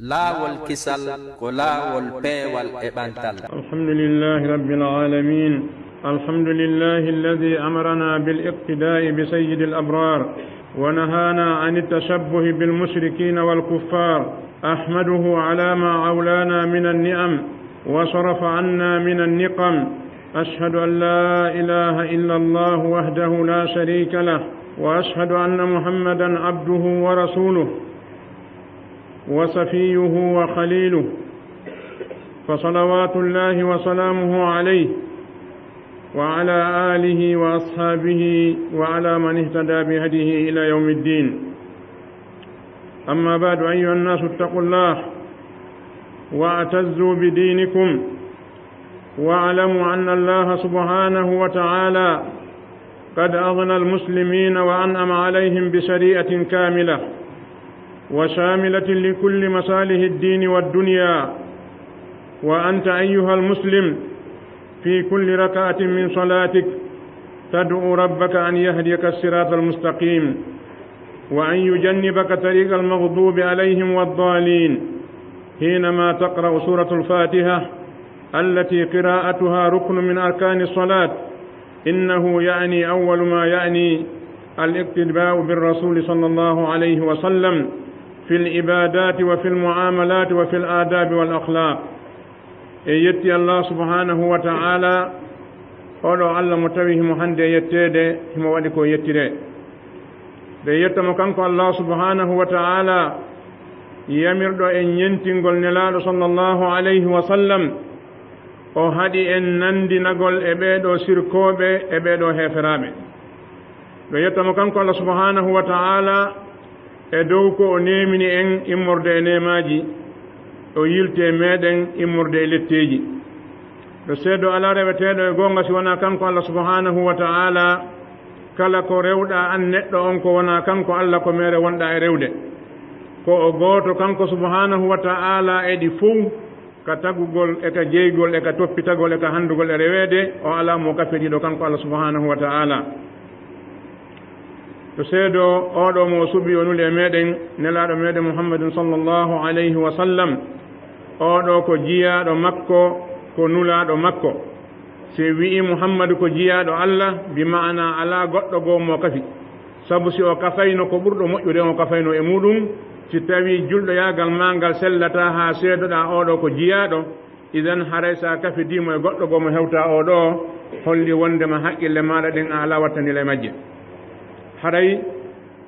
laawol kisal ko laawol peewal e ɓantal. alhamdulillahi rabbil alamin. alhamdulillahi alladi amarana biliqtida'i bisayyidi alabrar wa nahana an التشبه بالمشركين والكفار. أحمده على ما أولانا من النعم وصرف عنا من النقم. أشهد أن لا إله إلا الله وحده لا شريك له، وأشهد أن محمدا عبده ورسوله وصفيه وخليله، فصلوات الله وسلامه عليه وعلى آله وأصحابه وعلى من اهتدى بهديه إلى يوم الدين. أما بعد، أيها الناس اتقوا الله واعتزوا بدينكم، واعلموا أن الله سبحانه وتعالى قد أغنى المسلمين وأنعم عليهم بشريعة كاملة وشاملة لكل مصالح الدين والدنيا. وأنت أيها المسلم في كل ركعة من صلاتك تدعو ربك أن يهديك الصراط المستقيم وأن يجنبك طريق المغضوب عليهم والضالين. حينما تقرأ سورة الفاتحة التي قراءتها ركن من أركان الصلاة، إنه يعني أول ما يعني الاقتداء بالرسول صلى الله عليه وسلم في العبادات وفي المعاملات وفي الآداب والأخلاق. يتي الله سبحانه وتعالى أولو الله متويه محند يتيد هم ودكو يتيد يتم كنك الله سبحانه وتعالى يمرد أن ينتنقل نلال صلى الله عليه وسلم o haɗi en nandinagol e ɓeeɗo sirkooɓe e ɓeeɗo heeferaɓe. ɓe yettamo kanko Allah subhanahu wa ta'ala e dow ko o nemini en immorde e nemaji, o yilte meɗen immorde e letteji. ɗo seedo ala reweteɗo e gonga si wona kanko Allah subhanahu wa ta'ala, kala ko rewɗa an neɗɗo on ko wona kanko Allah ko mere wonɗa e rewde, ko o gooto kanko subhanahu wa ta'ala eɗi fuu, ka tagugol e ka jeygol e ka toppitagol e ka handugol e reweede, o ala mo kafeɗiɗo kanko Allah subhanahu wa ta'ala. to seedo oɗo mo suɓi o nuli e meɗen nelaɗo meɗen muhammadin sallllahu alayhi wa sallam, oɗo ko jiyaɗo makko ko nulaɗo makko. si wi'i muhammadu ko jiyaɗo Allah, bi ma'ana ala goɗɗo goo mo kafi, sabu si o kafayno ko ɓurɗo moƴƴude o kafayno e muɗum. si tawi julɗo yagal ma ngal sellata ha seedoɗa oɗo ko jiyaɗo, idan haray sa kafidimo e goɗɗo gomo hewta oɗo, holli wondema haqqille maɗa ɗen a ala wattanila e majje. haray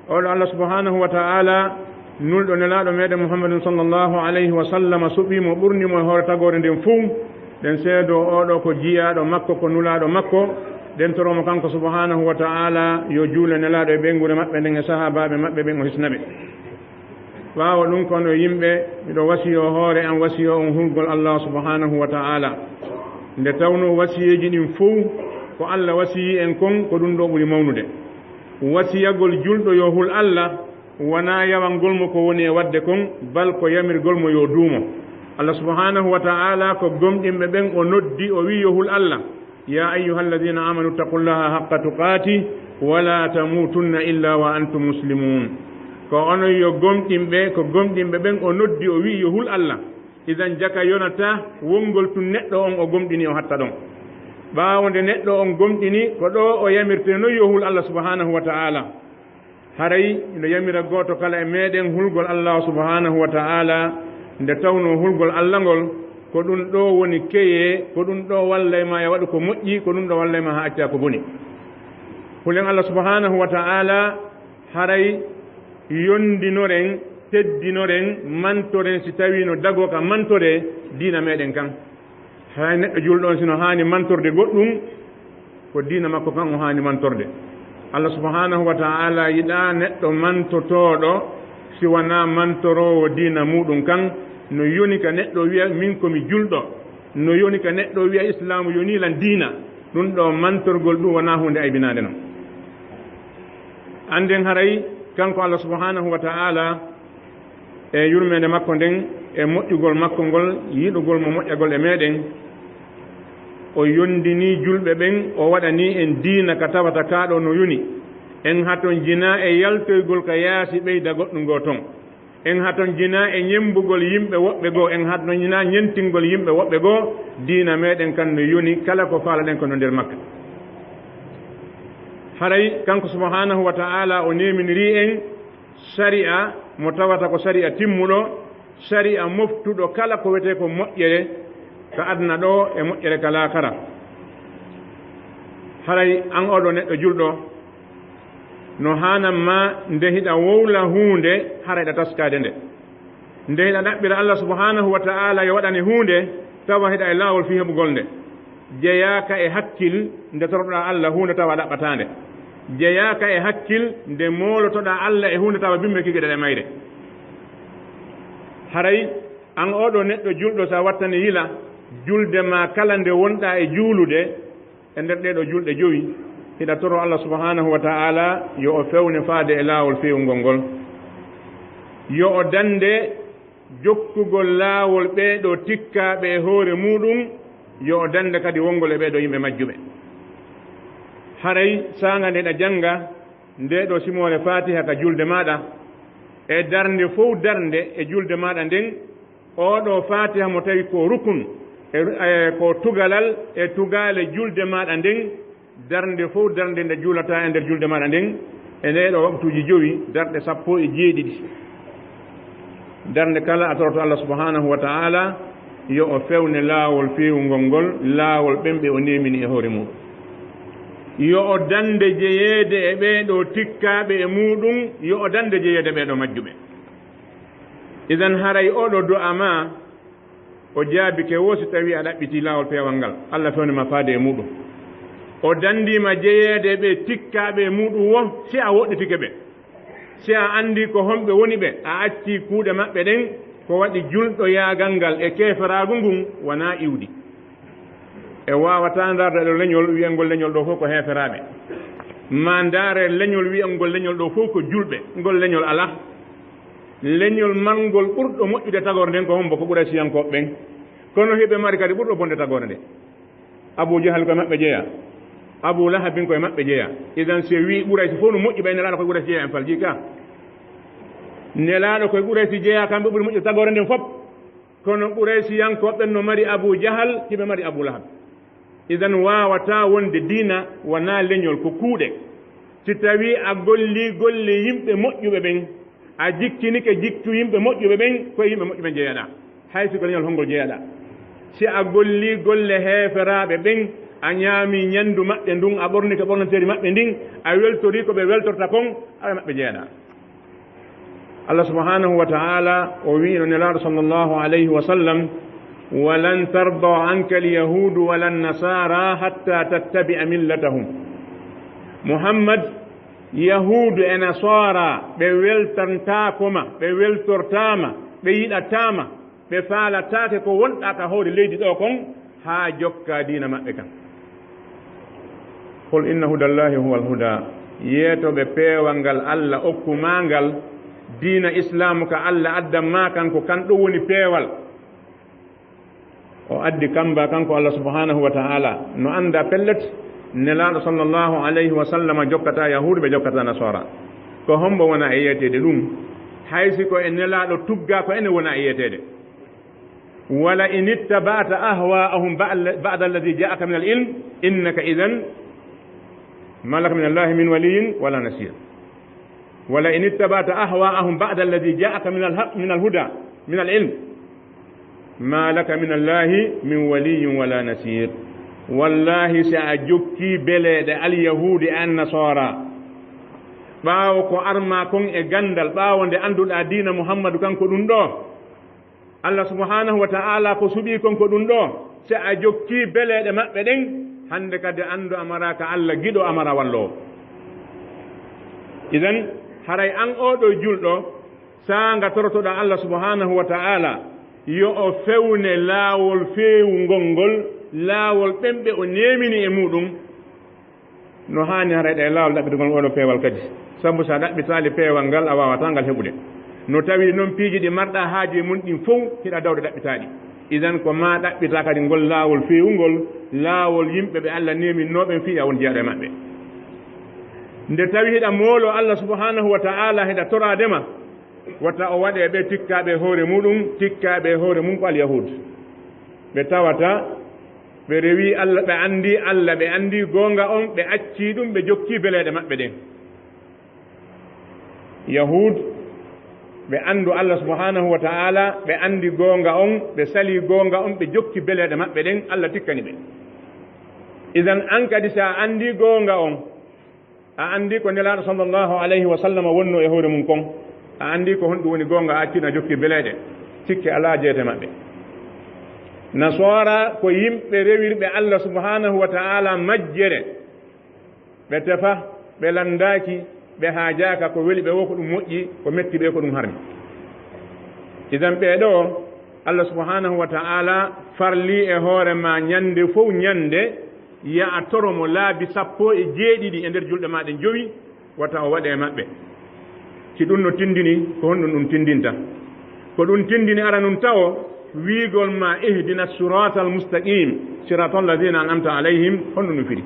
oɗo Allah subhanahu wa ta'ala nulɗo nelaɗo meɗen muhammadin sallllahu alayhi wa sallam suɓimo ɓurnimo e hoore tagore nden fuu. ɗen seedo oɗo ko jiyaɗo makko ko nulaɗo makko, ɗen toromo kanko subhanahu wa ta'ala yo juule nelaɗo e ɓengure maɓɓe nden e sahabaɓe maɓɓe ɓen o hisnaɓe. ɓaawo ɗum kono yimɓe, miɗo wasiyo hoore an, wasiyo on hulgol Allah subhanahu wa ta'ala. nde tawno wasiyeji ɗin fuu ko Allah wasiyi en kon, ko ɗum ɗo ɓuri mawnude. wasiyagol julɗo yo hul Allah wona yawangol mo ko woni e wadde kon, bal ko yamirgol mo yo duumo. Allah subhanahu wa ta'ala ko gomɗinɓe ɓen o noddi, o wi yo hul Allah: ya ayyuha alladina amanu taqullaha haqqa tuqati wala tamutunna illa wa antum muslimun. ko onon yo gomɗinɓe, ko gomɗinɓe ɓen o noddi, o wi yo hul Allah. idan jaka yonata wongol tun neɗɗo on o gomɗini o hatta ɗon. ɓaawo nde neɗɗo on gomɗini, ko ɗo o yamirte no yo hul Allah subhanahu wa ta'ala. haray no yamira gooto kala e meɗen hulgol Allah subhanahu wa ta'ala, nde tawno hulgol Allah ngol ko ɗum ɗo woni keye, ko ɗum ɗo walla ma ya waɗu ko moƴƴi, ko ɗum ɗo walla ma ha acca ko boni. hulen Allah subhanahu wa ta'ala haray yondinoren, teddinoren, mantoren si tawi no dago ka mantore diina meɗen kan. hay neɗɗo julɗo on sino haani mantorde goɗɗum, ko diina makko kan o haani mantorde. Allah subhanahu wa ta'ala yiɗa neɗɗo mantotoɗo si wona mantorowo diina muɗum kan. no yoni ka neɗɗo wiya min komi julɗo, no yoni ka neɗɗo wiya islamu yonilan diina, ɗum ɗo mantorgol ɗum wona hunde aybinade noon. anden haray kanko Allah subhanahu wa ta'ala e yurmede makko nden e moƴƴugol makko ngol, yiɗugol mo moƴƴagol e meɗen, o yondini julɓe ɓen, o waɗani en diina ka tawata kaɗo no yoni, en haton jina e yaltoygol ka yaasi ɓeyda goɗɗum ngo ton. en haton jina e ñembugol yimɓe woɓɓe goo en haton jina ñentingol yimɓe woɓɓe goo diina meɗen kan no yoni kala ko faalaɗen ko no nder makka haray kanko subhanahu wa ta'ala o neminiri en sari'a mo tawata ko sari'a timmuɗo sari'a moftuɗo kala ko wiyete ko moƴƴere ko adna ɗo e moƴƴere ka laakara haray an oɗo neɗɗo julɗo no hananma nde hiɗa wowla huunde hara hiɗa taskade nde hiɗa ɗaɓɓira Allah subhanahu wa ta'ala yo waɗane huunde tawa hiɗa e laawol fi heɓugol nde jeyaaka e hakkil nde toroɗa Allah huunde tawa ɗaɓɓatande jeyaaka e hakkil nde moolotoɗa Allah e huunde tawa bimme kigeɗe ɗe mayre haray an oɗo neɗɗo julɗo sa wattani yila julde ma kala nde wonɗa e juulude e nder ɗeɗo julɗe joyi hiɗa toro Allah subhanahu wa ta'ala yo o fewne faade e laawol fewngol ngol yo o dande jokkugol laawol ɓeeɗo tikkaaɓe e hoore muɗum yo o dande kadi wongol e ɓeeɗo yimɓe majjuɓe haray saanga nde ɗa jannga ndeɗo simore fatiha ka julde maɗa e darnde fof darnde e julde maɗa nden oɗo fatiha mo tawi ko rukun ko tugalal e tugale julde maɗa nden darnde fof darnde nde juulata e nder julde maɗa nden e ndeɗo waktuji joyi darɗe 17 darnde kala a toroto Allah subhanahu wa ta'ala yo o fewne laawol fewngol ngol laawol ɓemɓe o nemini e hoore muɗum yo o dande jeyeede e ɓeeɗo tikkaaɓe e muɗum yo o dande jeyeede ɓeeɗo majjuɓe idan haray oɗo du'a ma o jaabike wo si tawi a ɗaɓɓiti laawol peewal ngal Allah fewnima faade e muɗum o dandima jeyeede ɓe tikkaaɓe e muɗum wo si a woɗɗitike ɓe si a anndi ko homɓe woni ɓe a acci kuuɗe maɓɓe ɗen ko waɗi julɗo yaagal ngal e keeferaagu ngun wonaa iwdi e waawata ndarde ɗo leñol wiyangol leñol ɗo fof ko heeferaaɓe ma ndaare leñol wiyangol leñol ɗo fof ko julɓe ngol leñol alaa leñol mangol ɓurɗo moƴƴude tagore nden ko hombo ko ɓura siyankoɓe ɓen kono heɓe mari kadi ɓurɗo bonde tagore nde Abou Jahal koye maɓɓe jeeya Abou Lahabin koye maɓɓe jeeya idan so wi ɓuraysi fof no moƴƴi ɓay nelaaɗo koye ɓuraysi jeeya en falji ka nelaaɗo koye ɓuraysi jeeya kamɓe ɓuri moƴƴude tagore nden fof kono ɓuraysi yankoɓe no mari Abou Jahal hiɓe mari Abou Lahab idan wawata wonde diina wona leñol ko kuuɗe si tawi a golli golle yimɓe moƴƴuɓe ɓen a jikkinike jikku yimɓe moƴƴuɓe ɓen koye yimɓe moƴƴuɓe jeeyaɗa hay si ko leñol hongol jeeyaɗa si a golli golle heeferaɓe ɓen a ñaami ñanndu maɓɓe ndun a ɓorni ko ɓornanteri maɓɓe ndin a weltori ko ɓe weltorta kon aɓe maɓɓe jeeyaɗa Allah subhanahu wa ta'ala o wiino nelaaɗo sallllahu alayhi wa sallam walan tarda anka alyahudu wala nnasara hatta tattabi'a millatahum Muhammad yahudu e nasara ɓe weltantakoma ɓe weltortama ɓe yiɗatama ɓe faalatake ko wonɗa ka hoore leydi ɗo kon haa jokka diina maɓɓe kan qul inna hudallahi huwa alhuda yeetoɓe peewal ngal Allah okkuma ngal diina islamu ka Allah addanma kanko kan ɗo woni peewal o addi kamba kanko Allah subhanahu wa ta'ala no anda pellet nelaaɗo sallllahu alayhi wa sallam jokkata yahudu ɓe jokkata nasara ko hombo wona e yeetede ɗum haysi ko e nelaaɗo tugga ko ene wona e yeetede wala in ittaba'ta ahwa'ahum ba'da alladi ja'aka min al-ilm innaka idan ma laka min allahi min waliyin wala nasir wala in ittaba'ta ahwa'ahum ba'da alladi ja'aka min al-huda min al-ilm ma laka min allahi min waliyin wala nasir wallahi si a jokki beleɗe alyahudi e annasara ɓaawo ko arma kon e gandal ɓaawo nde annduɗa diina muhammadu kanko ɗum ɗo Allah subhanahu wa ta'ala ko suɓi kon ko ɗum ɗo si a jokki beleɗe maɓɓe ɗen hande kadi anndu amaraka Allah giɗo amara wallo idan haray an oɗo julɗo sanga torotoɗa Allah subhanahu wa ta'ala yo o fewne laawol feewngol ngol laawol ɓemɓe o nemini e muɗum no hani harayɗa e laawol ɗaɓɓitugol oɗo peewal kadi sabu sa ɗaɓɓitali peewal ngal a wawata ngal heɓude no tawi noon piiji ɗi marɗa haaji mum ɗin fof hiɗa dawde ɗaɓɓitaɗi idan ko ma ɗaɓɓita kadi ngol laawol feewngol laawol yimɓe ɓe Allah neminnoɓen fi a won jeeyaɗo e maɓɓe nde tawi hiɗa moolo Allah subhanahu wa ta'ala hiɗa toradema wata o waɗe ɓe tikkaɓe hoore muɗum tikkaɓe hoore mum ko alyahud ɓe tawata ɓe rewi allah ɓe andi allah ɓe andi goonga on ɓe acci ɗum ɓe jokki beleɗe maɓɓe ɗen yahud ɓe andu allah subhanahu wa ta'ala ɓe andi goonga on ɓe sali goonga on ɓe jokki beleɗe maɓɓe ɗen allah tikkani ɓe idan an kadi sa andi goonga on a andi ko nelaɗo sallllahu alayhi wa sallam wonno e hoore mum kon a andi ko honɗum woni goonga a accino a jokki beleɗe sikki ala jeete maɓɓe nasara ko yimɓe rewirɓe allah subhanahu wa ta'ala majjere ɓe tefa ɓe landaki ɓe haajaka ko weli ɓe wo ko ɗum moƴƴi ko metti ɓe ko ɗum harmi idan ɓeɗo allah subhanahu wa ta'ala farli e hoore ma ñande fof ñande ya a toromo laabi 17 e nder julɗe ma ɗe jowi wata o waɗe maɓɓe si ɗum no tindini ko honɗum ɗum tindinta ko ɗum tindini ara num tawo wiigol ma ihdina surata almustaqim sirata alladina an'amta alayhim honɗum no firi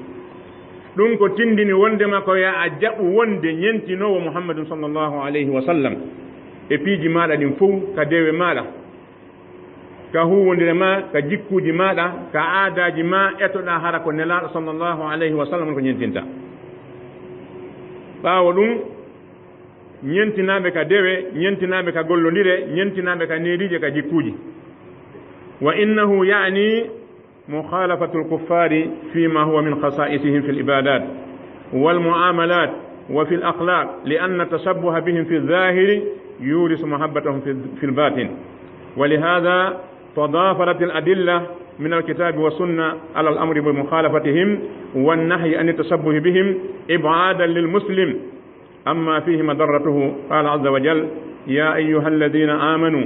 ɗum ko tindini wondema ko ya a jaɓu wonde ñentinowo muhammadun sallllahu alayhi wa sallam e piiji maɗa ɗin fof ka dewe maɗa ka huwodire ma ka jikkuji maɗa ka aadaji ma etoɗa hara ko nelaɗo sallllahu alayhi wa sallam ko ñentinta ɓaawo ɗum ñentinaɓe ka dewe ñentinaɓe ka gollodire ñentinaɓe ka nerije ka jikkuji wa innahu yani مخالفة الكفار فيما هو من خصائصهم في العبادات والمعاملات وفي الأخلاق لأن التشبه بهم في الظاهر يورث محبتهم في الباطن ولهذا تضافرت الأدلة من الكتاب والسنة على الأمر بمخالفتهم والنهي عن التشبه بهم إبعادا للمسلم أما فيه مضرته قال عز وجل يا أيها الذين آمنوا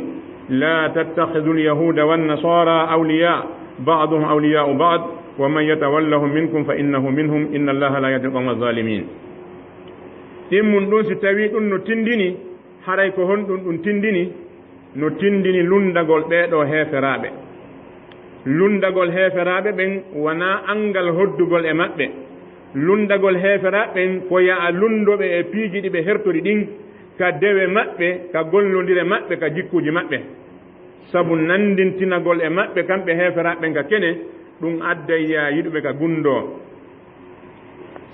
لا تتخذوا اليهود والنصارى أولياء بعضهم أولياء بعض ومن يتولهم منكم فإنه منهم إن الله لا يهدي القوم الظالمين إمن دون ستوي دون نتندني حريك هون دون تندني نتندني لندغول بيدو هيفرابي لندغول هيفرابي بين ونا أنغل هدغول إماتبي لندغول هيفرابي بين كويا لندو بي بيجي دي بهرتوري دين كدوي ماتبي كغولو دي ماتبي كجيكوجي ماتبي sabu nandintinagol e maɓɓe kamɓe heeferaɓe nga kene ɗum adday ya yiɗuɓe ka gundo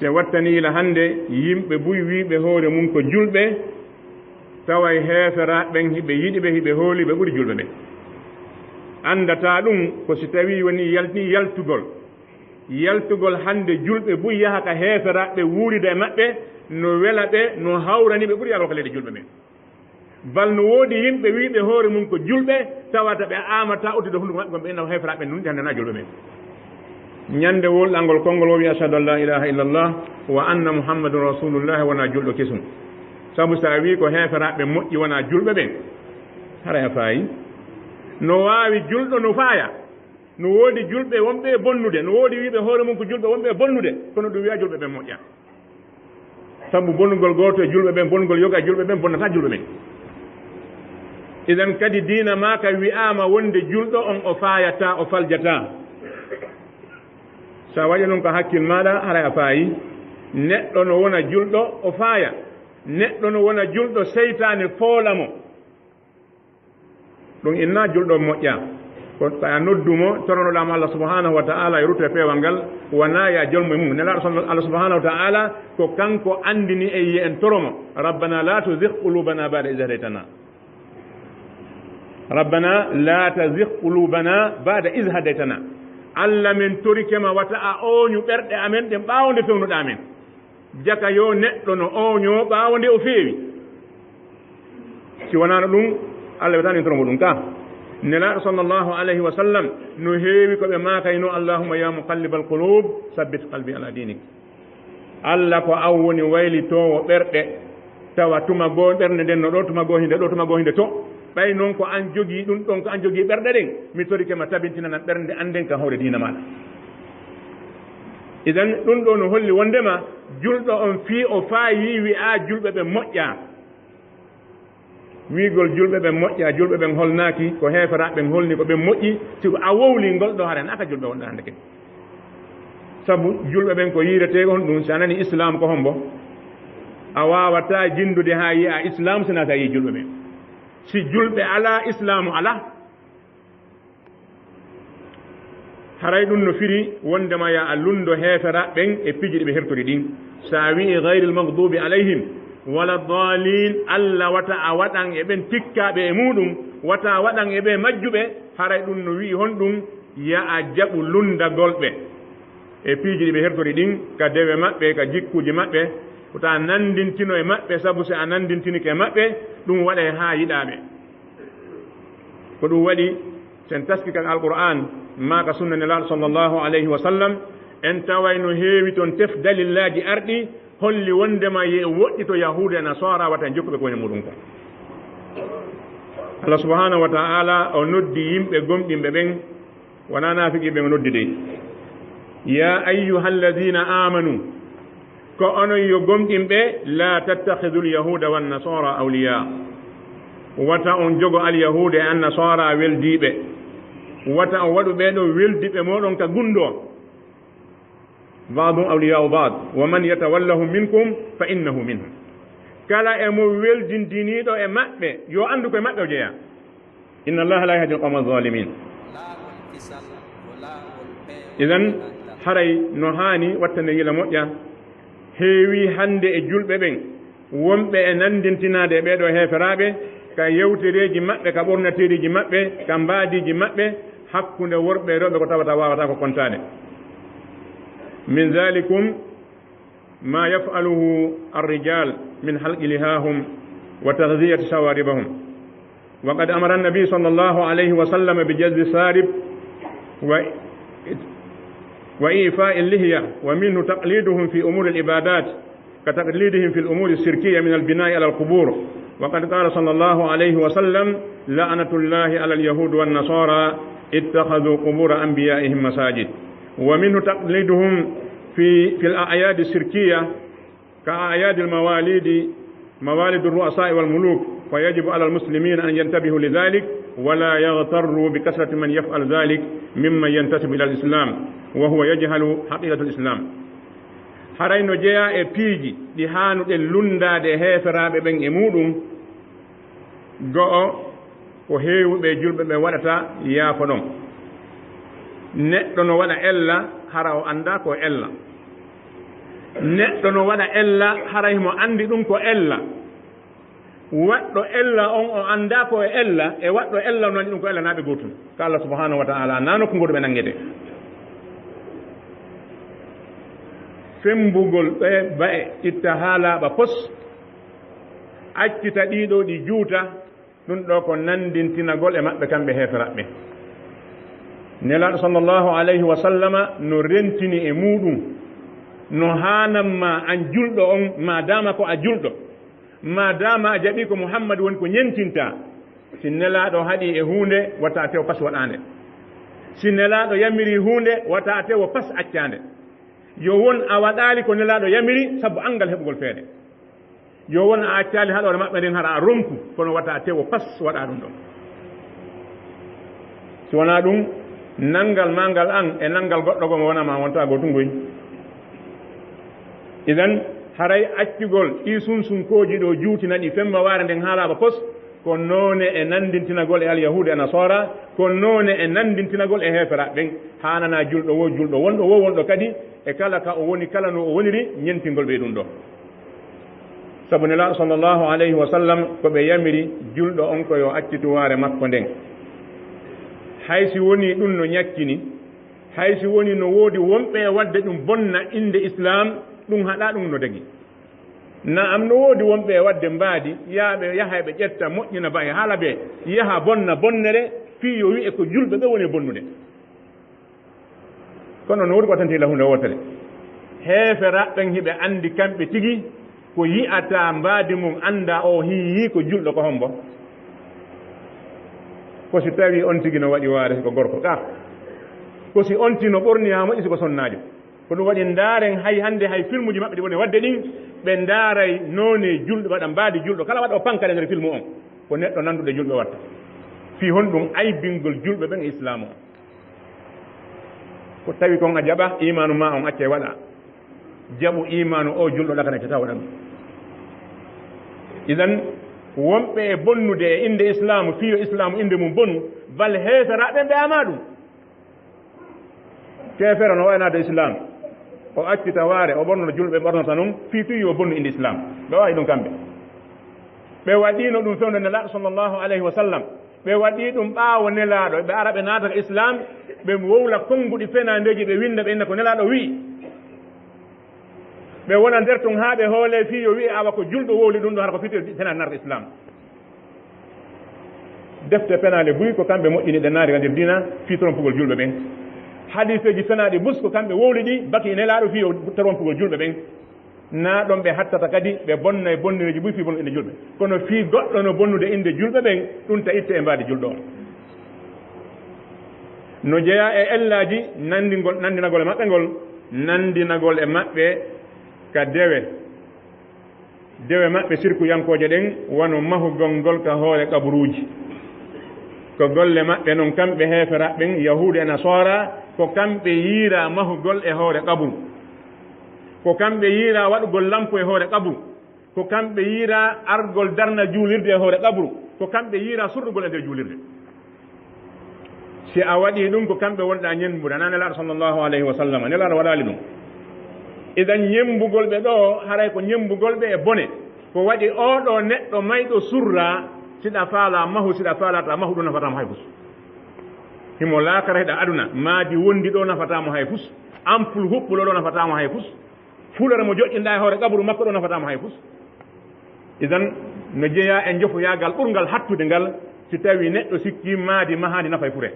se wattani ila hannde yimɓe buy wiɓe hoore mum ko julɓe tawa heeferaɓen hiɓe yiɗiɓe hiɓe hooliɓe ɓuri julɓe ɓe andata ɗum ko si tawi woni yaltugol hannde julɓe buy yaha ka heeferaɓe wuurida e maɓɓe no wela ɓe no hawrani ɓe ɓuri yaloo ko leydi julɓe ɓe bal no woodi yimɓe wiiɓe hoore mum ko julɓe tawata ɓe amata uddude hunduko maɓɓe ɓe nawa hefraɓe nun hande na julɓe ɓe ñande wolɗangol konngol o wi ashhadu an la ilaha illallah wa anna muhammadun rasulullah wona julɗo kesum sabu sa wi ko heferaɓe moƴƴi wona julɓe ɓen hara a faayi no waawi julɗo no faaya no woodi julɓe wonɓe bonnude no woodi wiiɓe hoore mum ko julɓe wonɓe bonnude kono ɗum wiya julɓe ɓen moƴƴa sabu bonnugol gooto e julɓe ɓen bonnugol yoga e julɓe ɓen bonnata julɓe ɓen idan kadi diina ma ka wi'ama wonde julɗo on o faayata o faljata sa waɗi noon ko hakkil maɗa hara a faayi neɗɗo no wona julɗo o faaya neɗɗo no wona julɗo seytane foolamo ɗum inna julɗo moƴƴa ko a noddumo toronoɗama allah subhanahu wa ta'ala e ruto e peewal ngal wona ya jolmo e mum nelaɗo allah subhanahu wa ta'ala ko kanko andini e yiye en toromo rabbana la tuzigh qulubana ba'da idh hadaytana rabbana la tazigh qulubana ba'da idh hadaytana allah min torikema wata a ooñu ɓerɗe amen ɗen ɓaawo nde fewnuɗa amen jaka yo neɗɗo no ooño ɓaawo nde o feewi si wonano ɗum allah wetani toromo ɗum ka nelaɗo sallllahu alayhi wa sallam no heewi ko ɓe maakayno allahumma ya muqallibal qulub sabbit qalbi ala dinik allah ko aw woni waylitowo ɓerɗe tawa tuma goo ɓernde nden no ɗo tuma goo hinde ɗo tuma goo hinde to ɓay noon ko an jogii ɗum ɗon ko an jogii ɓerɗe ɗen mi torikema tabintinanan ɓernde anden ka hawre diina maɗa idan ɗum ɗo no holli wondema julɗo on fii o faayi wi'a julɓe ɓe moƴƴa wiigol julɓe ɓen moƴƴa julɓe ɓen holnaaki ko heeferaɓe ɓen holni ko ɓen moƴƴi siko a wowli ngol ɗo haren aka julɓe wonɗa hannde kadi sabu julɓe ɓen ko yiirete on ɗum si a nani islam ko hombo a wawata jindude ha yiya islam sinata yi julɓe ɓen si julɓe ala islamu ala haray ɗum no firi wondema ya a lundo heefera ɓen e piiji ɗi ɓe hertori ɗin sa wii gayri lmagdubi alayhim wala dalin allah wata a waɗan e ɓen tikkaɓe e muɗum wata waɗan e ɓe majjuɓe haray ɗum no wii hon ɗum ya a jaɓu lundagol ɓe e piiji ɗi ɓe hertori ɗin ka dewe maɓɓe ka jikkuji maɓɓe wota nandintino e maɓɓe sabu si a nandintinike e maɓɓe ɗum waɗa ha yiɗaɓe ko ɗum waɗi sen taski kan alqur'an ma ka sunna nelaɗo sallllahu alayhi wa sallam en taway no heewi toon tef dalillaji arɗi holli wondema ye woɗɗi to yahude e nasara wata jokkuɓe kone muɗum ko allah subhanahu wa ta'ala o noddi yimɓe gomɗinɓe ɓen wona nafiqiɓe o noddi dey ya ayyuha alladina amanu ko onon yo gomɗinɓe la tattahidu lyahuda wannasara awliya wata on jogo alyahude e annasara weldiɓe wata on waɗu ɓeɗo weldiɓe moɗon ka gundo badum awliyau bad wa man yatawallahum minkum fa innahu minhum kala e mo weldindiniɗo e maɓɓe yo andu koye maɓɓe o jeeya inna allaha la yahdi alqawma alzalimin idan haray no haani wattande yila moƴƴa heewi hande e julɓe ɓen wonɓe e nandintinade e ɓeɗo heeferaɓe ka yewtereji maɓɓe ka ɓornateriji maɓɓe ka mbaadiji maɓɓe hakkunde worɓe e rewɓe ko tawata wawata ko kontade min dhalikum ma yafaluhu arrijal min halqi lihahum wa tahdiyati sawaribahum wa qad amara annabi sallallahu alayhi wa sallam bi jazbi sarib wa ifa'i lihya wa minhu taqliduhum fi umuri al-ibadat ka taqlidihim fi al-umuri as-sirkiyya min al-bina'i ala al-qubur wa qad qala sallallahu alayhi wa sallam la'natullahi ala al-yahud wan-nasara ittakhadhu qubur anbiya'ihim masajid ومنه تقليدهم في الأعياد الشركية كأعياد المواليد موالد الرؤساء والملوك فيجب على المسلمين أن ينتبهوا لذلك ولا يغتروا بكثرة من يفعل ذلك ممن ينتسب إلى الإسلام وهو يجهل حقيقة الإسلام harayno jeya e piiji ɗi haanuɗe lundade heeferaɓe ɓen e muɗum go'o ko heewuɓe julɓe ɓe waɗata yaafo ɗon neɗɗo no waɗa ella hara o anda ko ella neɗɗo no waɗa ella haray mo andi ɗum ko ella waɗɗo ella on o anda ko e ella e waɗɗo ella no andi ɗum ko ella naɓe gotum ko Allah subhanahu wa ta'ala nano ko ngoɗo ɓe nangete fembugol ɓe ba'e itta haalaɓa pos accita ɗiɗo ɗi juuta ɗum ɗo ko nandintinagol e maɓɓe kamɓe heeferaɓe nelaɗo sallllahu alayhi wa sallama no rentini e muɗum no hananma an julɗo on ma dama ko a julɗo ma dama a jaɓi ko muhammadu woni ko ñentinta si nelaɗo haaɗi e hunde watta a tew pas waɗande si nelaɗo yamiri hunde watta a tewo pas accande yo won a waɗali ko nelaɗo yamiri saabu angal heɓugol feede yo won a accali haɗore maɓɓe nden haɗa a ronku kono watta a tewo pas waɗa ɗum ɗon si wona ɗum nangal mangal an e nangal goɗɗo gon wonama wonta gotungoy idan haray accugol ɗi sunsunkoji ɗo juutinaɗi femma waare nden haalaɓa pos ko noone e nandintinagol e alyahude e nasara ko noone e nandintinagol e heefera ɓen hanana julɗo wo julɗo wonɗo wo wonɗo kadi e kala ka o woni kala no o woniri ñentingol ɓe ɗum ɗo sabu nelaɗo sallllahu alayhi wa sallam koɓe yamiri julɗo on koyo accitu waare makko nden haysi woni ɗum no ñakkini haysi woni no woodi wonɓe e wadde ɗum bonna inde islam ɗum haɗa ɗum no dagi naam no woodi wonɓe e wadde mbaadi yaaɓe yaha ɓe ƴetta moƴƴina ba e haala ɓe yaha bonna bonnere fii yo wi'e ko julɓe ɓe woni bonnude kono no woodi ko wattante lahunde wotere heeferaɓɓen hiɓe anndi kamɓe tigi ko yi'ata mbaadi mum annda o hiyi ko julɗo ko hombo ko si tawi on tigi no waɗi waare ko gorko ka ko si on ti no ɓorniya moƴƴi siko sonnaajo ko ɗum waɗi ndaaren hay hannde hay film uji maɓɓe ɗi woni wadde ɗin ɓe ndaaray noone julɗo waɗa mbaadi julɗo kala waɗa o pankade nder film on ko neɗɗo nannduɗe julɓe watta fii hon ɗum aybingol julɓe ɓen e islam o ko tawi kon a jaɓa imanu ma on acce waɗa jaɓu imanu o julɗo ɗakana cata waɗa ɗum idan wonɓe e bonnude e inde islamu fiyo islamu inde mum bonu bal heesaraɓe mbiyama ɗum kefere no waynade islam o accita waare o ɓornono julɓe ɓornota noon fii tuy yo bonnu inde islam ɓe wawi ɗum kamɓe ɓe waɗino ɗum fewde nelaɗo sallllahu alayhi wa sallam ɓe waɗi ɗum ɓaawo nelaaɗo ɓe ara ɓe naatata islam ɓe wowla konnguɗi fenandeji ɓe winda ɓe inna ko nelaaɗo wii ɓe wona nder tun haa ɓe hoole fii yo wi'i awa ko julɗo wowli ɗum ɗo hara ko fiti fenade narta islam defte penale buy ko kamɓe moƴƴini ɗe naari ka nder dina fii trompugol julɓe ɓen hadiseji fenaɗi bus ko kamɓe wowli ɗi baki nelaaɗo fii yo trompugol julɓe ɓen na ɗon ɓe hattata kadi ɓe bonna e bonnireji ɓuy fii bonno inde julɓe kono fii goɗɗo no bonnude inde julɓe ɓen ɗum ta itte e mbaadi julɗo on no jeeya e ellaji nandinagol e maɓɓe ngol nandinagol e maɓɓe ka dewe maɓɓe sirkuyankoje ɗen wano mahugol ngol ka hoore kaburuji ko golle maɓɓe noon kamɓe heeferaɓe ɓen yahude e nasara ko kamɓe yiira mahugol e hoore kaburu ko kamɓe yiira waɗugol lampo e hoore kaburu ko kamɓe yiira argol darna juulirde e hoore kaburu ko kamɓe yiira surɗugol e nder juulirde si a waɗi ɗum ko kamɓe wonɗa ñembude ana nelaɗo sallllahu alayhi wa sallam nelaɗo waɗali ɗum idan ñembugol ɓe ɗo haray ko ñembugol ɓe e bone ko waɗi oɗo neɗɗo mayɗo surra siɗa faala mahu siɗa faalata mahu ɗo nafatamo hay fus himo laakara heɗa aduna maadi wondi ɗo nafatamo hay fus ampul huɓɓulo ɗo nafatamo hay fus fulere mo joƴƴinɗa e hoore kaburu makko ɗo nafatamo hay fus idan no jeeya e jofoyagal ɓurgal hattude ngal si tawi neɗɗo sikki maadi mahadi nafa e fure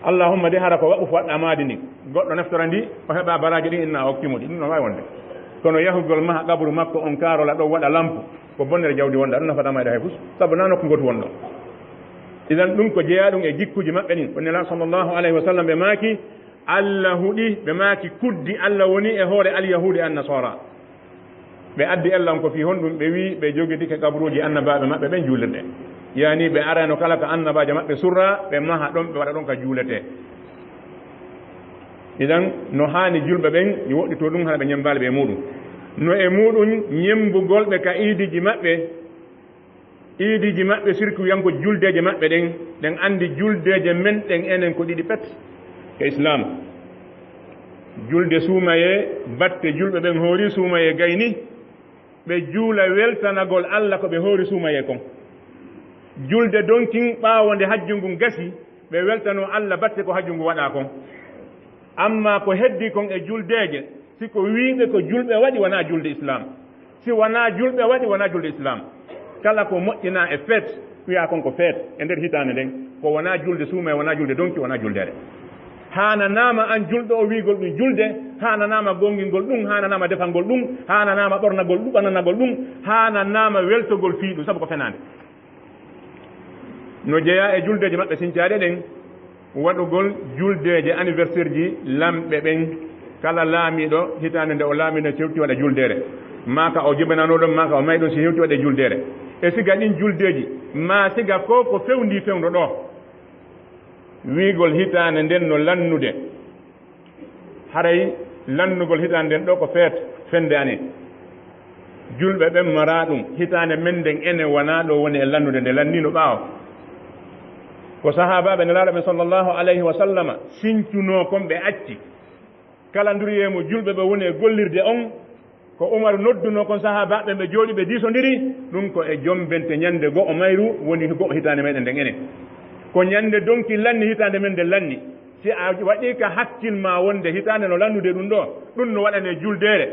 allahumma de hara ko waɓu waɗɗa maadi ndi goɗɗo neftora ndi o heɓa baraji ɗin inna hokkimo ɗi ɗum no wawi wonde kono yahugol maha kaburu makko on karola ɗo waɗa lampe ko bonnere jawdi wonda ɗum nafatama eɗa hay fus saabu na nokku gotu wonɗo idan ɗum ko jeeya ɗum e jikkuji maɓɓe ɗin o nela sallllahu alayhi wa sallam ɓe maaki allah huɗi ɓe maaki kuddi allah woni e hoore alyahude an nasara ɓe addi ellan ko fi honɗum ɓe wi ɓe jogitike kaburuji annabaɓe maɓɓe ɓen juulirɗe yani ɓe arano kala ko annabajo maɓɓe surra ɓe maha ɗon ɓe waɗa ɗon ka juulete idan no haani julɓe ɓen yo woɗɗito ɗum hana ɓe ñembali ɓe muɗum no e muɗum ñembugol ɓe ka iidiji maɓɓe surtout yanko juldeje maɓɓe ɗen andi juldeje men ɗen enen ko ɗiɗi pet ko islam julde suumaye batte julɓe ɓen hoori suumaye gayni ɓe juula weltanagol allah ko ɓe hoori suumaye kon julde donkin ɓaawonde hajjungu gasi ɓe weltano allah batte ko hajjungu waɗa kon amma ko heddi kon e juldeje siko wiiɓe ko julɓe waɗi wona julde islam si wona julɓe waɗi wona julde islam kala ko moƴƴina e feet wiya kon ko feet e nder hitande nden ko wona julde suumaye wona julde donki wona juldere hananama an julɗo o wiigol ɗum julde hananama gongingol ɗum hananama defalngol ɗum hananama ɓornagol ɗum ɓananagol ɗum hananama weltogol fiiɗum saabu ko fenade no jeeya e juldeje maɓɓe sincaaɗe ɗen waɗugol juldeje anniversaire ji lamɓe ɓen kala laamiɗo hitande nde o laamiɗo hewti waɗa juldere maka o jibananoɗon maka o mayɗon si hewti waɗe juldere e siga ɗin juldeji ma siga ko ko fewndi fewndo ɗo wiigol hitande nden no lannude haray lannugol hitande nden ɗo ko feet fende ane julɓe ɓen mara ɗum hitande men nden ene wona ɗo woni e lannude nde lannino ɓaawo ko sahabaɓe nelaɗo ɓe sallllahu alayhi wa sallama sincuno kon ɓe acci kala nduriyemo julɓe ɓe woni e gollirde on ko umar nodduno kon sahabaɓe ɓe jooɗi ɓe diisodiri ɗum ko e jombente ñande go o mayru woni go hitande meɗen nden enen ko ñande donki lanni hitande men nde lanni si a waɗi ka hakkilma wonde hitande no lannude ɗum ɗo ɗum no waɗane juldere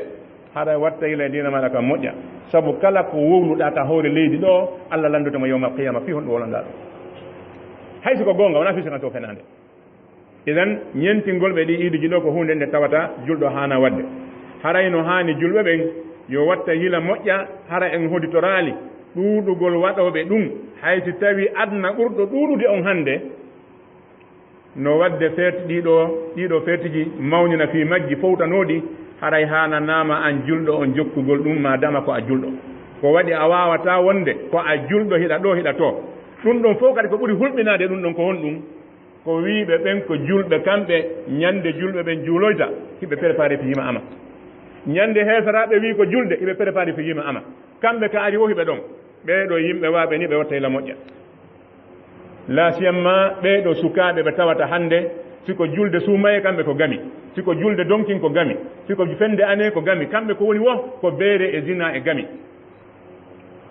haɗa watta ila dina maɗa kam moƴƴa saabu kala ko wowluɗa ka hoore leydi ɗo allah landudema yowma qiyama fi honɗum wolonɗa ɗo hay siko gonga wona fisikanto fenande idan ñentingol ɓe ɗi iidiji ɗo ko hunde nde tawata julɗo hana wadde harayno hani julɓe ɓen yo watta hila moƴƴa hara en hoditorali ɗuuɗugol waɗoɓe ɗum haysi tawi adna ɓurɗo ɗuuɗude on hannde no wadde feet ɗiɗo feetiji mawnina fi majji fowtanoɗi haray hananama an julɗo on jokkugol ɗum madama ko a julɗo ko waɗi a wawata wonde ko a julɗo hiɗa ɗo hiɗa to ɗum ɗon fof kadi ko ɓuri hulɓinade ɗum ɗon ko honɗum ko wiiɓe ɓen ko julɓe kamɓe ñande julɓe ɓen juuloyta hiɓe préparé fi yima ama ñande heesaraɓe wi ko julde hiɓe préparé fi yima ama kamɓe ka ari wohiɓe ɗon ɓeeɗo yimɓe waaɓe ni ɓe watta ila moƴƴa la siyamma ɓeeɗo sukaaɓe ɓe tawata hannde siko julde suumaye kamɓe ko gami siko julde donkin ko gami siko fende ane ko gami kamɓe ko woni wo ko beere e zina e gami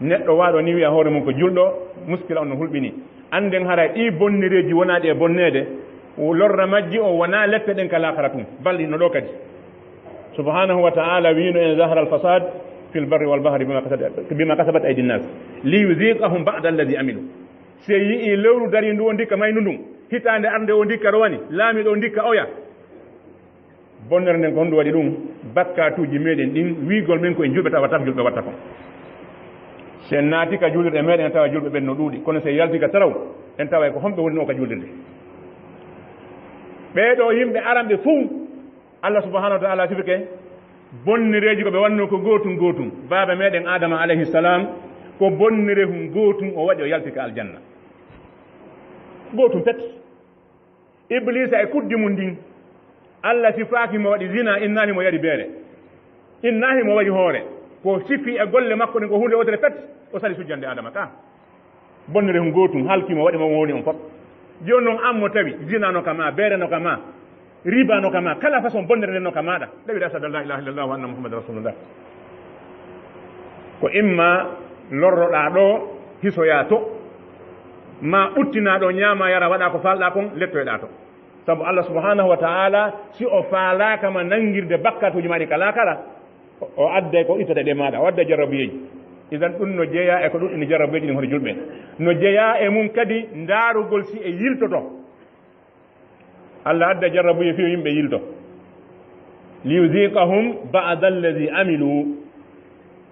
neɗɗo waaɗo ni wiya hoore mum ko julɗo muskila on no hulɓini annden hara ɗi bonnireeji wonaaɗi e bonneede lorra majji o wonaa lette ɗen ka laakara tum balɗi no ɗo kadi subhanahu wa ta'ala wiino en zahara alfasad fi lbarri walbahri bima kasabat aydi nnas liyuziqahum ba'da alladi amilu so yii lewru dari ndu o ndikka maynu ndun hitaande arde o ndikka rowani laamiɗo o ndikka oya bonnere nden ko honɗum waɗi ɗum bakkatuuji meɗen ɗin wiigol men ko en julɓe tawa taf julɓe watta ko so en naati ka juulirɗe meɗen en tawa julɓe ɓen no ɗuuɗi kono so en yalti ka taraw en tawa ko homɓe woni no ka juulirde ɓeeɗo yimɓe aranɓe fuu allah subahanahu wa taala sifike bonnireeji ko ɓe wanno ko gootum gootum baaba meɗen adama alayhi salam ko bonnire hum gootum o waɗi o yaltika aljanna gootum pet iblisa e kuddi mum ndin allah sifaaki mo waɗi zina innahi mo yari beere innahi mo waɗi hoore ko sifi e golle makko ɗen ko hunde wotere pet o sali sujjande adama ka bonnire hum gootum halkimo waɗi mo woni on fof joni noon an mo tawi zina no kama beere no kama riba no kama kala façon bonnere nden no ka maɗa ɗawiɗa ashhadu an la ilaha illallah wa anna muhammadan rasulullah ko imma lorroɗa ɗo hisoya to ma ɓuttina ɗo ñaama yara waɗa ko falɗa kon lettoyɗa to sabu allah subhanahu wa ta'ala si o faalakama nangirde bakkatuji maɗi kala kala o adda ko ittata ɗe maɗa o adda jarrabuyeji idan ɗum no jeeya e ko ɗum ine jarrabuyeji ɗin hoto julɓe no jeeya e mum kadi ndaarugol si e yiltoto allah adda jarrabuye fiyo yimɓe yilto liyuziqahum ba'da alladi amilu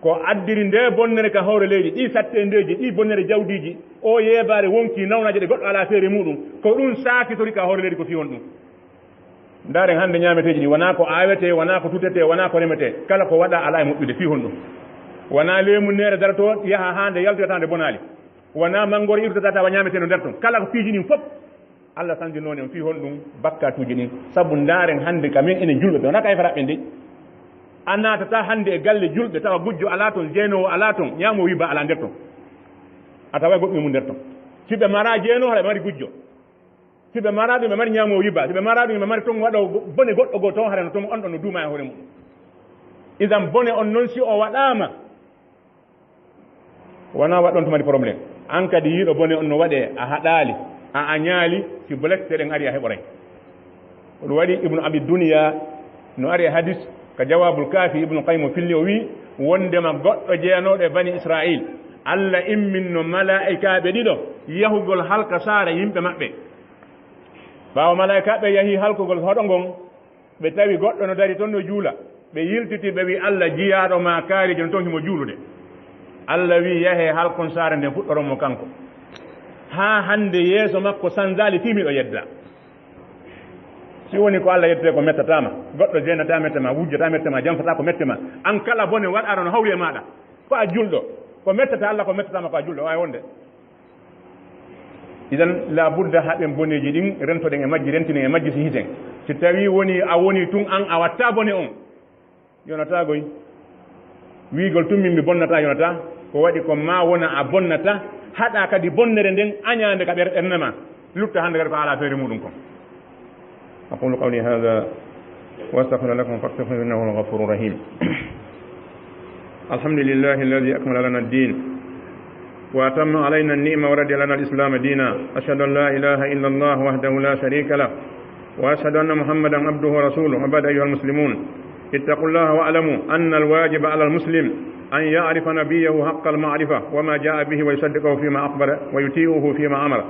ko addiri nde bonnere ka hawre leydi ɗi sattendeji ɗi bonnere jawdiji o yeebaare wonki nawnaje ɗe goɗɗo ala feere muɗum ko ɗum saakitori ka hawre leydi ko fiwon ɗum ndaren hannde ñaameteji ɗi wona ko awete wona ko tutete wona ko remete kala ko waɗa ala e moƴƴude fihon ɗum wona leemu nere darato yaha hande yaltoyatande bonali wona mangoro irtata tawa ñaameteno nder ton kala ko piiji ɗin fof allah sanji noon en fihon ɗum bakkatuji ɗin sabu ndaren hannde kamin enen julɓe ɓe wona kay faraɓɓe ndi a natata hannde e galle julɓe tawa gujjo ala toon jeenowo ala toon ñaamo wiba ala nder ton a tawa goɗɗum mum nder ton siɓe mara jeeno haɗa ɓe mari gujjo siɓe mara ɗum ɓe mari ñaamo wiba siɓe mara ɗum ɓe mari ton waɗo bone goɗɗo goo ton haɗano toon on ɗon no duuma e hoore mum idan bone on noon si o waɗama wona waɗɗon to mari probléme an kadi yiiɗo bone on no waɗe a haɗali a ñaali si bolette ɗen ari a heɓoray ɗum waɗi ibnu abi duniya no ari e hadis ka jawabul kafi ibnu qaymo filli o wi wondema goɗɗo jeenoɗo e bani israil allah imminno malaikaɓe ɗiɗo yahugol halka saara yimɓe maɓɓe ɓawa malaikaɓe yahi halkugol hoɗo ngon ɓe tawi goɗɗo no dari toon no juula ɓe yiltiti ɓe wi allah jiyaɗo ma kaariji no toon himo juulude allah wi yahe halkon saara nden fuɗɗoronmo kanko ha hande yeeso makko sanzali timiɗo yedda si woni ko allah yettete ko mettatama goɗɗo jeenata mettema wujjata mettema janfata ko mettema an kala bone waɗaɗo no hawri e maɗa ko a julɗo ko mettata allah ko mettatama ko a julɗo wawi wonde idan la budda haɓen boneji ɗin rentoɗen e majji rentinen e majji si hiten si tawi woni a woni tun an a watta bone on yonatagoy wiigol tummin mi bonnata yonata ko waɗi ko ma wona a bonnata haɗa kadi bonnere nden añande ka ɓernema lutta hande kadi ko ala feere muɗum kon أقول قولي هذا وأستغفر لكم فاستغفروا إنه هو الغفور الرحيم الحمد لله الذي أكمل لنا الدين وأتم علينا النعمة ورضي لنا الإسلام دينا أشهد أن لا إله إلا الله وحده لا شريك له وأشهد أن محمدا عبده ورسوله وبعد أيها المسلمون اتقوا الله واعلموا أن الواجب على المسلم أن يعرف نبيه حق المعرفة وما جاء به ويصدقه فيما أخبر ويطيعه فيما أمر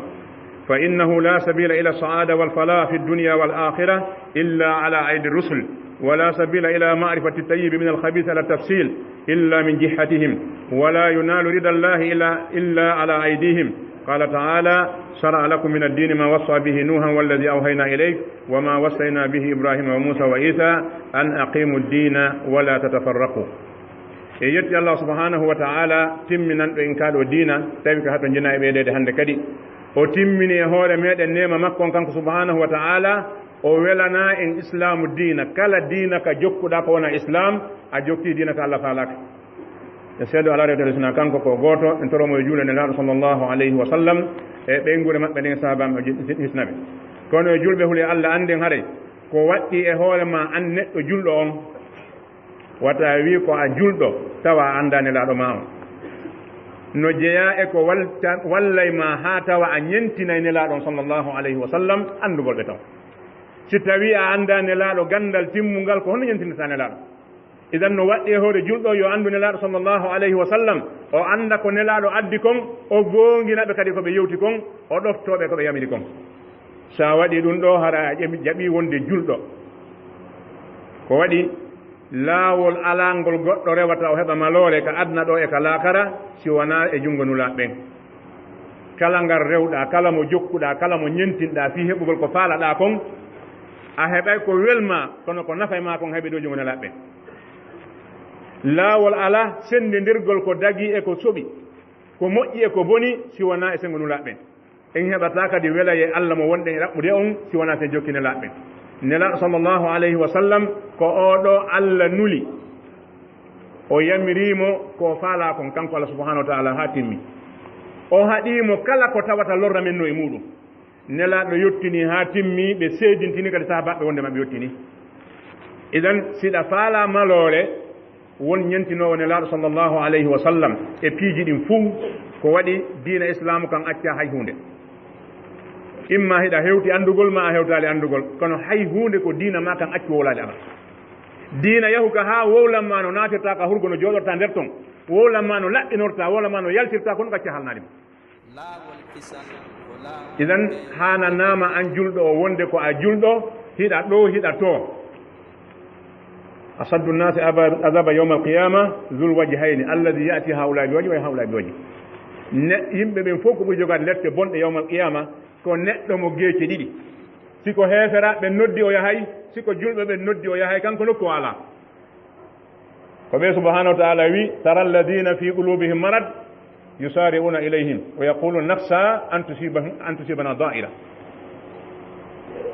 فإنه لا سبيل إلى السعادة والفلاح في الدنيا والآخرة إلا على أيدي الرسل ولا سبيل إلى معرفة الطيب من الخبيث على التفصيل إلا من جهتهم ولا ينال رضا الله إلا على أيديهم قال تعالى شرع لكم من الدين ما وصى به نوحا والذي أوحينا إليك وما وصينا به إبراهيم وموسى وعيسى أن أقيموا الدين ولا تتفرقوا يجي الله سبحانه وتعالى تمنا إن كانوا دينا تبك حتى جنا إبيدي هند كدي o timmini e hoore meɗen nema makkon kanko subhanahu wa ta'ala o welana en islamu diina kala diina ka jokkuɗa ko wona islam a jokki diina ka allah faalaka e seedo ala rewtere sina kanko ko gooto en toromo e juulde nelaaɗo sallllahu alayhi wa sallam e ɓeyngure maɓɓe ɗen sahabaɓe hisnaɓe kono e julɓe huli allah annden haɗay ko waɗɗi e hoore ma an neɗɗo julɗo on wata wi ko a julɗo tawa a annda nelaaɗo ma on no jeeya e ko wallay ma haa tawa a ñentinay nelaaɗo on sallllahu alayhi wa sallam anndugol ɓe taw si tawi a annda nelaaɗo gandal timmungal ko honno ñentinata nelaaɗo idan no waɗɗi e hoore julɗo yo anndu nelaaɗo sallllahu alayhi wa sallam o annda ko nelaaɗo addi kon o goonginaɓe kadi ko ɓe yewti kon o ɗoftoɓe ko ɓe yamiri kon sa waɗi ɗum ɗo hara a jaɓi wonde julɗo ko waɗi laawol alangol goɗɗo rewata o heɓa maloore ka adna ɗo e ka laakara si wona e junngo nulaaɓe ɓen kala ngal rewɗa kala mo jokkuɗa kala mo ñentinɗa fi heɓugol ko faalaɗa kon a heɓay ko welma kono ko nafay ma kon heɓi ɗo junngo nulaaɓe ɓen laawol ala senndendirgol ko dagi e ko soɓi ko moƴƴi e ko boni si wona e sengo nulaaɓe ɓen en heɓata kadi wela e allah mo wonɗen e ɗaɓɓude on si wona sen jokki nelaaɓe ɓen nelaaɗo sallllahu alayhi wa sallam ko oɗo allah nuli o yamirimo ko faala kon kanko allah subahanahu wa taala ha timmi o haɗimo kala ko tawata lorra men no e muɗum nelaaɗo yettini ha timmi ɓe seedintini kadi sahabaɓe wonde maɓe yettini idan siɗa faala maloore won ñentinowo nelaaɗo sallllahu alayhi wa sallam e piiji ɗin fuu ko waɗi diina islamu kan acca hay hunde imma hiɗa hewti anndugol ma a hewtali anndugol kono hay hunde ko diina ma kan accu wowlade ala diina yahuka ha wowlanma no natirta ka hurgo no jooɗorta nder ton wowlanma no laɓɓinorta wowlanma no yaltirta kono gacca halnadima idan hana nama an julɗo o wonde ko a julɗo hiɗa ɗo hiɗa to asaddu nnasi adaba yawma alqiyama zul wajhayni alladi yati haula bi waji wa haula bi waji yimɓe ɓen fof ko ɓuri jogade lette bonɗe yawma alqiyama ko neɗɗo mo geece ɗiɗi siko heeferaɓe noddi o yahay siko julɓe ɓe noddi o yahay kanko nokku ala ko ɓe subahanahu wa taala wi tara alladina fi qulubihim marad yusari'una ilayhim wa yaquluna nafsa an tusibana da'ira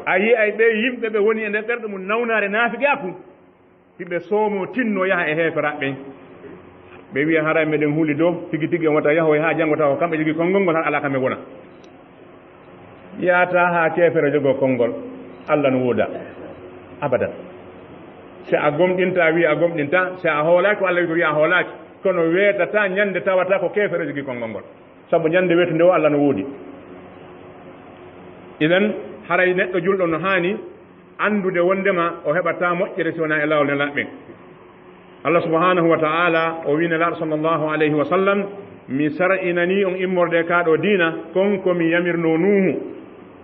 a yi ay ɓe yimɓe ɓe woni e nder ɓerɗe mum nawnare naafigaku hiɓe soomo tinno yaha e heeferaɓe ɓe wiya hara meɗen huuli dow tigi tigi on wata yahoy ha janngo taw ko kamɓe jogui konngol ngol har ala kamɓe wona yaata ha keefere jogoo konngol allah no wooda abadan si a gomɗinta wiya a gomɗinta si a hoolaki ko allah wi ko wiya a hoolaki kono weetata ñande tawata ko keefere jogii konngol ngol sabu ñande weetunde o allah no woodi idan haray neɗɗo julɗo no haani anndude wondema o heɓata moƴƴere si wona e laawol nelaaɓe ɓen allah subhanahu wa ta'ala o wi nelaaɗo sallllahu alayhi wa sallam mi sar'inani on immorde kaaɗo diina konko mi yamirno nuuhu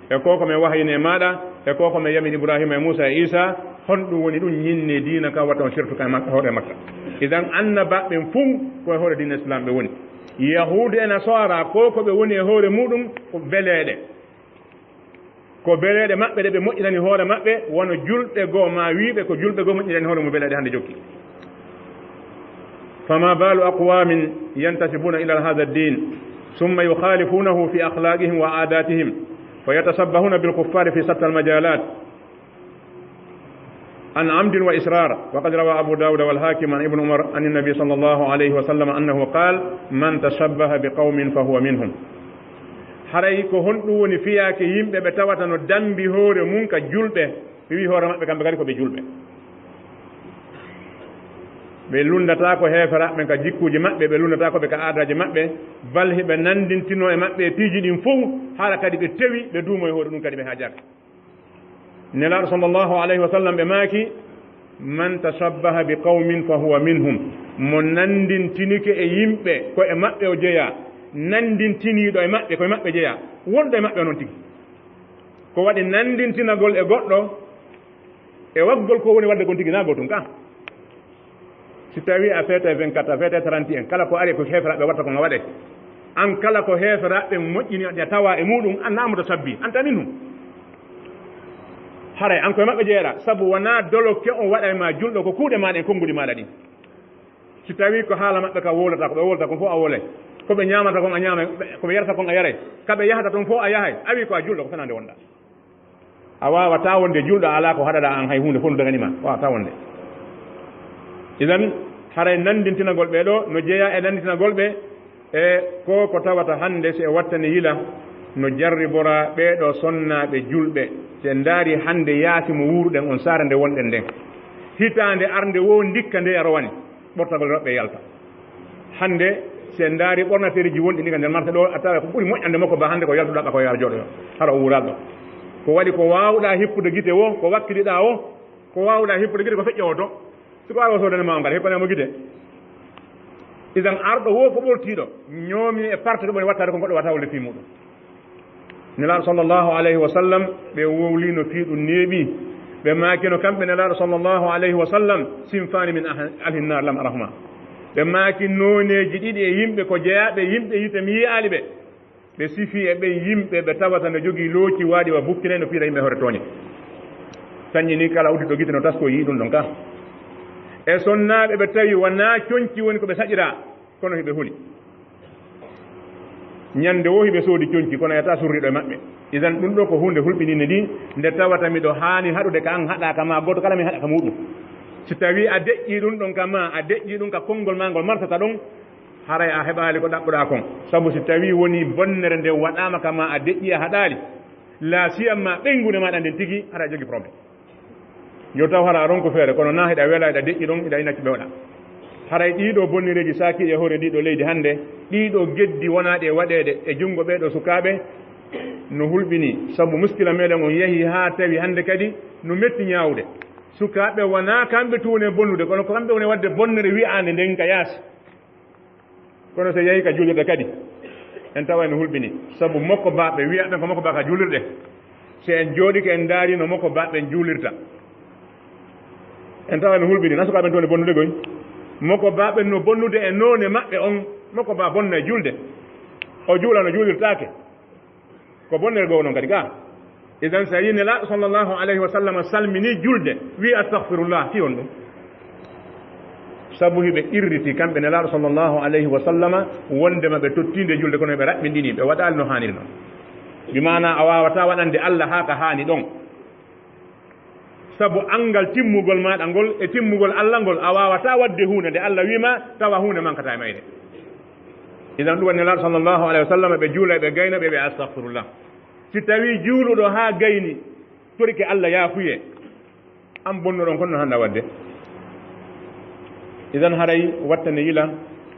e ko ko mi wahayne e maɗa e ko ko mi yamin ibrahima e moussa e isa honɗum woni ɗum ñinne diina ka watta on surtout ka hoore makka idan annabaɓen fuu koye hoore diina islam ɓe woni yahude e nasara ko ko ɓe woni e hoore muɗum ko beleɗe maɓɓe ɗe ɓe moƴƴinani hoore maɓɓe wono julɓe goo ma wiiɓe ko julɓe goo moƴƴinani hoore mum beleɗe hannde jokki fama balu aqwamin yantasibuna ila hadha ddin summa yukhalifunahu fi akhlaqihim wa adatihim ويتشبهون بالكفار في شتى المجالات عن عمد وإسرار وقد روى أبو داود والحاكم عن ابن عمر عن النبي صلى الله عليه وسلم أنه قال من تشبه بقوم فهو منهم haray ko honɗum woni fiyake yimɓe ɓe tawata no dambi hoore mum ka julɓe ɓe wi hoore maɓɓe kamɓe kadi ko ɓe julɓe ɓe lundata ko heeferaɓe ka jikkuji maɓɓe ɓe lundata ko ɓe ka aadaji maɓɓe bal hiɓe nandintino e maɓɓe piiji ɗin fof haala kadi ɓe tewi ɓe duumo e hoore ɗum kadi ɓe haajaka nelaaɗo sallllahu alayhi wa sallam ɓe maaki man tashabbaha bi qawmin fa huwa minhum mo nandintinike e yimɓe ko e maɓɓe o jeeya nandintiniiɗo e maɓɓe koye maɓɓe jeeya wonɗo e maɓɓe noon tigi ko waɗi nandintinagol e goɗɗo e waggol ko woni wadde gon tigi naa gotum ka si tawi a feete 24 a feete 31 kala ko ari ko heeferaɓe watta ko nga waɗe an kala ko heeferaɓe moƴƴini a tawa e muɗum an namudo sabbi an tanin hum haray an koye maɓɓe jeeɗa sabu wona doloke on waɗa e ma julɗo ko kuuɗe maɗa e konngudi maɗa ɗin si tawi ko haala maɓɓe ka wowlata ko ɓe wowlata kon fof a wolay koɓe ñamata kon a ñaama koɓe yarata kon a yaray kaɓe yahata toon fof a yahay a wi ko a julɗo ko fenande wonɗa a wawata wonde julɗo ala ko haɗaɗa an hay hunde fof no daganima wawata wonde idan haray nandintinagol ɓe ɗo no jeeya e nandintinagol ɓe e ko tawata hannde so e wattani yila no jarribora ɓeeɗo sonnaaɓe julɓe so ndaari hannde yaasimo wuuruɗen on saara nde wonɗen nden hitaande arnde wo ndikka nde a rowani ɓortagol roɓɓe yalta hannde so ndaari ɓornateeriji wonɗi ɗi ka nder marché ɗo a tawa ko ɓuri moƴƴande makko ba hannde ko yaltuɗa ko yaara jooɗo yo hara o wuural ɗo ko waɗi ko waawɗaa hippude gite wo ko wakkiliɗaa o ko waawɗaa hippude gite ko feƴƴo to siko waawi o soodane ma o ngal hippanemo gite idan arɗo wo ko ɓoltiiɗo ñoomi e parte ɗo ɓoni wattade ko goɗɗo wata wole fii muɗum nelaaɗo sallllahu alayhi wa sallam ɓe wowlino fii ɗum neeɓi ɓe maakino kamɓe nelaaɗo sallllahu alayhi wa sallam simfani min alhinnar lam arahma ɓe maaki nooneeji ɗiɗi e yimɓe ko jeyaɓe yimɓe yite mi yiyaali ɓe ɓe sifi e ɓen yimɓe ɓe tawata no jogii looci waaɗi wa bukkine no fiira yimɓe hore tooñe sañƴi ni kala uddiɗo gite no tasko yii ɗum ɗon ka e sonnaaɓe ɓe tawi wonaa coñci woni ko ɓe saƴiraa kono hiɓe huli ñannde wo hiɓe soodi coñci kono yata surriɗo e maɓɓe idan ɗum ɗo ko hunde hulɓininde ndi nde tawata miɗo haani haɗude ka an haɗaka ma gooto kala mi haɗa ka muɗum si tawi a deƴƴii ɗum ɗon ka ma a deƴƴii ɗum ka konngol ma ngol martata ɗon haray a heɓaali ko ɗaɓɓuɗaa kon sabu si tawi woni bonnere nde waɗaama ka ma a deƴƴii a haɗaali la siyam ma ɓenngude maɗa nden tigi haɗa jogi probléme yo taw hara ronko feere kono na hiɗa wela hiɗa deƴƴi ɗon hiɗa inacci ɓewɗa haray ɗiɗo bonnireji saaki e hoore ndiɗo leydi hannde ɗiɗo geddi wonaɗe waɗeede e junngo ɓeeɗo sukaaɓe no hulɓini sabu muskila meɗen on yehi haa tawi hannde kadi no metti ñaawde sukaaɓe wonaa kamɓe tuwone bonnude kono ko kamɓe woni waɗde bonnere wi'aande nden ka yaasi kono so yehi ka juulirde kadi en tawa no hulɓini sabu makko baaɓe wiyaɓen ko makko baa ka juulirɗe so en jooɗike en ndaari no makko baaɓe juulirta en tawa no hulɓini na sukaaɓe tuwone bonnude goy makko baaɓe no bonnude e noone maɓɓe on makko baa bonna e julde o juula no juulirtaake ko bonnere goo noon kadi ga idan so yii nelaaɗo sallllahu alayhi wa sallam salmini julde wi astahfirullah ti on ɗum sabu hiɓe irriti kamɓe nelaaɗo sallllahu alayhi wa sallama wondema ɓe tottiinde julde kono ɓe raɓɓindini ɓe waɗaali no haaniri noon bi mana a wawata waɗande allah haa ka haani ɗon sabu angal timmugol maɗa ngol e timmugol allah ngol a wawata wadde hunde nde allah wima tawa hunde mankata e mayde idan ɗum woni nelaaɗo sallllahu alayhi wa sallam ɓe juula ɓe gayna ɓe astahfirullah si tawi juuluɗo haa gayni torike allah yaafuye an bonnuɗon kono no hannda wadde idan haray wattane yila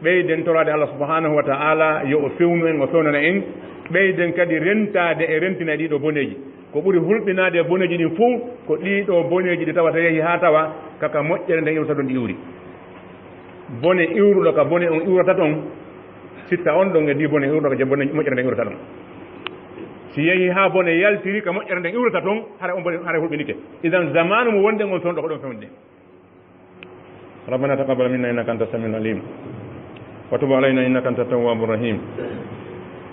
ɓeyden torade allah subhanahu wa ta'ala yo o fewnu en o fewnana en ɓeyden kadi rentade e rentina ɗiɗo boneji ko ɓuri hulɓinade e boneji ɗin fuu ko ɗiɗo boneji ɗi tawata yehi haa tawa kaka moƴƴere nde iwrata ɗon ɗi iwri bone iwruɗo ka bone on iwrata ɗon sitta on ɗon e ndi bone iwruɗo ka je bone moƴƴere nde iwrata ɗon si yehi haa bone yaltiri ka moƴƴere nde iwrata toon hara on bone hara hulɓinike idan zamanu mo wonɗen on toon ɗo ko ɗon fewnude ربنا تقبل منا إنك أنت السميع العليم وتب علينا إنك أنت التواب الرحيم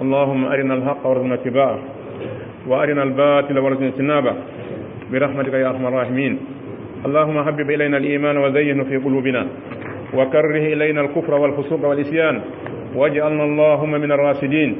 اللهم أرنا الحق وارزقنا اتباعه وأرنا الباطل وارزقنا اجتنابه برحمتك يا أرحم الراحمين اللهم حبب إلينا الإيمان وزينه في قلوبنا وكره إلينا الكفر والفسوق والعصيان واجعلنا اللهم من الراشدين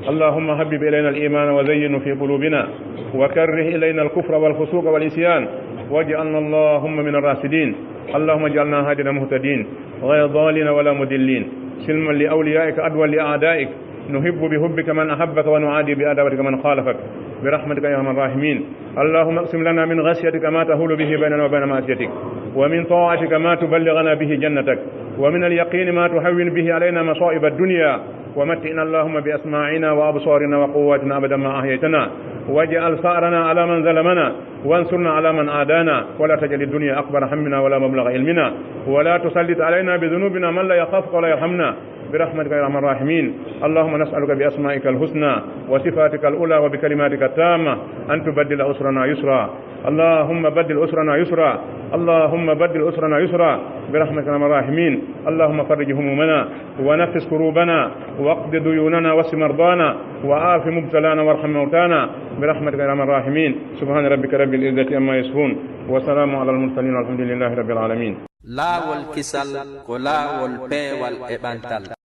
اللهم حبب إلينا الإيمان وزينه في قلوبنا وكره إلينا الكفر والفسوق والعصيان واجعلنا اللهم من الراشدين اللهم اجعلنا هادنا مهتدين غير ضالين ولا مدلين سلما لأوليائك عدوا لأعدائك نحب بحبك من أحبك ونعادي بعداوتك من خالفك برحمتك يا أرحم الراحمين اللهم اقسم لنا من غشيتك ما تهول به بيننا وبين معصيتك ومن طاعتك ما تبلغنا به جنتك ومن اليقين ما تهون به علينا مصائب الدنيا ومتئنا اللهم بأسماعنا وأبصارنا وقواتنا أبدا ما أحييتنا واجعل ثأرنا على من ظلمنا وانصرنا على من عادانا ولا تجعل الدنيا أكبر همنا ولا مبلغ علمنا ولا تسلط علينا بذنوبنا من لا يخافك ولا يرحمنا برحمتك يا أرحم الراحمين اللهم نسألك بأسمائك الحسنى وصفاتك الأولى وبكلماتك التامة أن تبدل أسرنا يسرا اللهم بدل أسرنا يسرا اللهم بدل أسرنا يسرا برحمتك يا أرحم الراحمين اللهم فرج همومنا ونفس كروبنا واقض ديوننا واشف مرضانا وآف مبتلانا وارحم موتانا برحمتك يا أرحم الراحمين سبحان ربك رب العزة عما يصفون وسلام على المرسلين والحمد لله رب العالمين لا والكسل ولا والبي والإبانتال